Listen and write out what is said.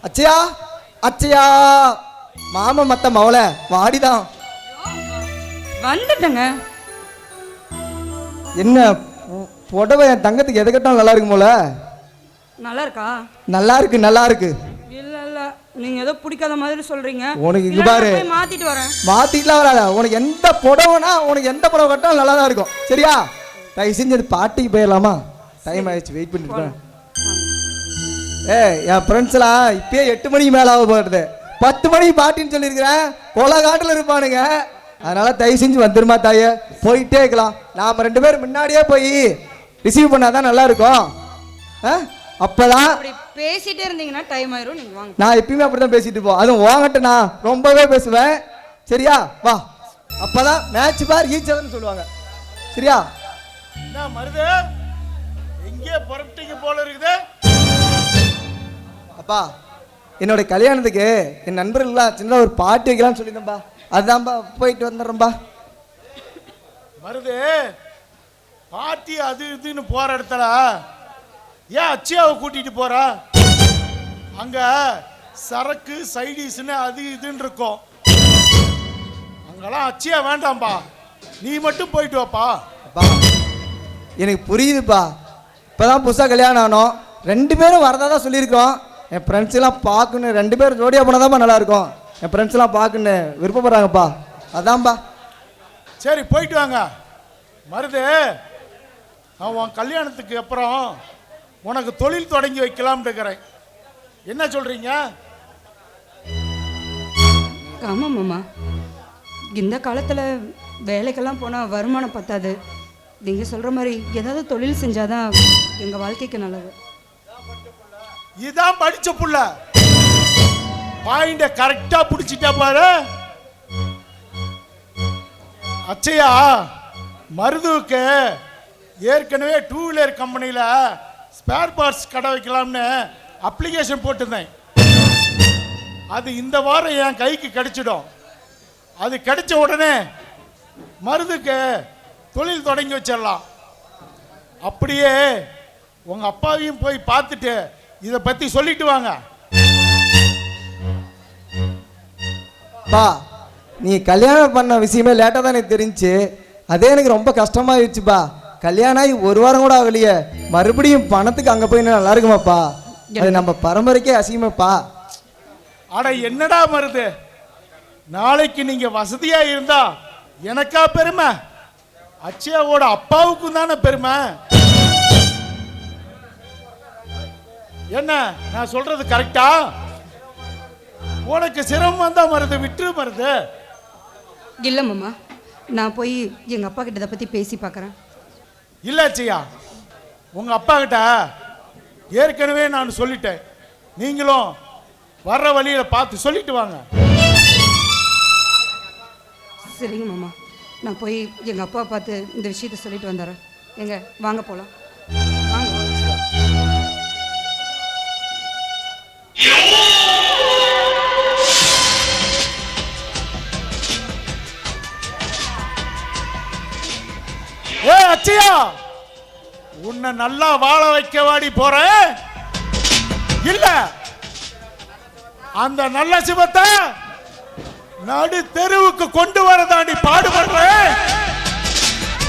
அச்சையா அச்சையா மாமா மத்த மவள வாடிதான் வந்துட்டங்க. என்ன புடவை என் தங்கத்துக்கு எதை கட்டாலும் நல்லா இருக்கும் போல. நல்லா இருக்கா? நல்லா இருக்கு நல்லா இருக்கு. இல்ல இல்ல நீங்க ஏதோ பிடிக்காத மாதிரி சொல்றீங்க. உனக்கு இங்க பாரு மாத்திட்டு வரேன். மாத்திட்டுலாம் வராத. உனக்கு எந்த புடவைனா உனக்கு எந்த புடவை கட்டாலும் நல்லா தான் இருக்கும். சரியா? தயவு செஞ்சு அது பாட்டிக்கு போயிடலாமா? டைம் ஆயிடுச்சு, வெயிட் பண்ணிட்டு இருக்கேன். என் ஃப்ரெண்ட்ஸ்லாம் இப்பயே 8 மணிக்கு மேலே ஆக போகிறது. 10 மணிக்கு பாட்டின்னு சொல்லியிருக்கிறேன். கொலகாட்டில் இருப்பானுங்க. அதனால தயவு செஞ்சு வந்துருமா தாயே, போயிட்டே இருக்கலாம். நாம் 2 பேரும் முன்னாடியே போய் ரிசீவ் பண்ணாதான் நல்லா இருக்கும். அப்பதான் பேசிட்டே இருந்தீங்கன்னா டைம் ஆயிரும். நீங்க வாங்க. நான் எப்பயுமே அப்படிதான் பேசிட்டு இருப்போம். அதுவும் வாங்கட்ட நான் ரொம்பவே பேசுவேன். சரியா? வா. அப்பதான் மேட்ச் பார் ஈச்சதுன்னு சொல்லுவாங்க. சரியா? என்ன மருது எங்கே புறப்பட்டீங்க போல இருக்குது? அப்பா என்னோட கல்யாணத்துக்கு என் நண்பர்கள்லாம் சின்ன ஒரு பார்ட்டி வைக்கலாம்னு சொல்லியிருந்தேன்பா. அதுதான்ப்பா போயிட்டு வந்துடுறேன்பா. மருது பார்ட்டி அது இதுன்னு போற இடத்துல ஏன் அச்சியாவை கூட்டிட்டு போறா? அங்க சரக்கு சைடிஸ்ன்னு அது இதுன்னு இருக்கும். அங்கெல்லாம் அச்சியா வேண்டாம்பா, நீ மட்டும் போயிட்டு வாப்பா. அப்பா எனக்கு புரியுதுப்பா. இப்போதான் புதுசாக கல்யாணம் ஆனோம். 2 பேரும் வரதா தான் சொல்லியிருக்கோம். என் ஃப்ரெண்ட்ஸ்லாம் பார்க்கணும். 2 பேரும் ஜோடியாக போனாதான்ப்பா நல்லாயிருக்கும். என் ஃப்ரெண்ட்ஸ்லாம் பார்க்கணும் விருப்பப்படுறாங்கப்பா. அதான்ப்பா. சரி போயிட்டு வாங்க. மருது அவன் கல்யாணத்துக்கு அப்புறம் உனக்கு தொழில் தொடங்கி வைக்கலாம்னு இருக்கிறேன். என்ன சொல்றீங்க? ஆமாம் மாமா, இந்த காலத்தில் வேலைக்கெல்லாம் போனால் வருமானம் பத்தாது. நீங்கள் சொல்கிற மாதிரி ஏதாவது தொழில் செஞ்சாதான் எங்கள் வாழ்க்கைக்கு நல்லது. இதான் படிச்ச புள்ள. பாயிண்ட கரெக்டா பிடிச்சிட்டா பாரு. அச்சையா மருதுவுக்கு ஏற்கனவே 2 வீலர் கம்பெனியில் ஸ்பேர் பார்ட்ஸ் கடை வைக்கலாம்னு அப்ளிகேஷன் போட்டிருந்தேன். அது இந்த வாரம் என் கைக்கு கிடைச்சிடும். அது கிடைச்ச உடனே மருதுக்கு தொழில் தொடங்கி வச்சிடலாம். அப்படியே உங்க அப்பாவையும் போய் பார்த்துட்டு இதை பத்தி சொல்லிட்டு வாங்க. பா நீ கல்யாணம் பண்ண விஷயமே லேட்டாக தான் எனக்கு தெரிஞ்சு. அதே எனக்கு ரொம்ப கஷ்டமாகிடுச்சுப்பா. கல்யாணம் ஆகி 1 வாரம் கூட ஆகலையே, மறுபடியும் பணத்துக்கு அங்கே போய் நல்லா இருக்குமாப்பா? அது நம்ம பரம்பரைக்கே அசிங்கமாப்பா. அட என்னடா மருது, நாளைக்கு நீங்க வசதியா இருந்தா எனக்கா பெருமை, அச்சயாவோட அப்பாவுக்கும் தானே பெருமை. என்ன நான் சொல்றது கரெக்டா? உனக்கு சிரமம் வந்தா மருது விட்டுரு மருது. இல்லை மாமா, நான் போய் எங்கள் அப்பா கிட்ட இதை பற்றி பேசி பார்க்குறேன். இல்லை அச்சையா, உங்க அப்பா கிட்ட ஏற்கனவே நான் சொல்லிட்டேன். நீங்களும் வர்ற வழியில பார்த்து சொல்லிட்டு வாங்க. சரிங்க மாமா, நான் போய் எங்கள் அப்பா பார்த்து இந்த விஷயத்த சொல்லிட்டு வந்துடுறேன். எங்க வாங்க போகலாம். வாங்க. ஏ அச்சையா, உன்னை நல்லா வாழ வைக்க வாடி போறேன். இல்ல அந்த நல்ல சிவத்தை நடு தெருவுக்கு கொண்டு வரதாண்டி பாடுபடுறேன்.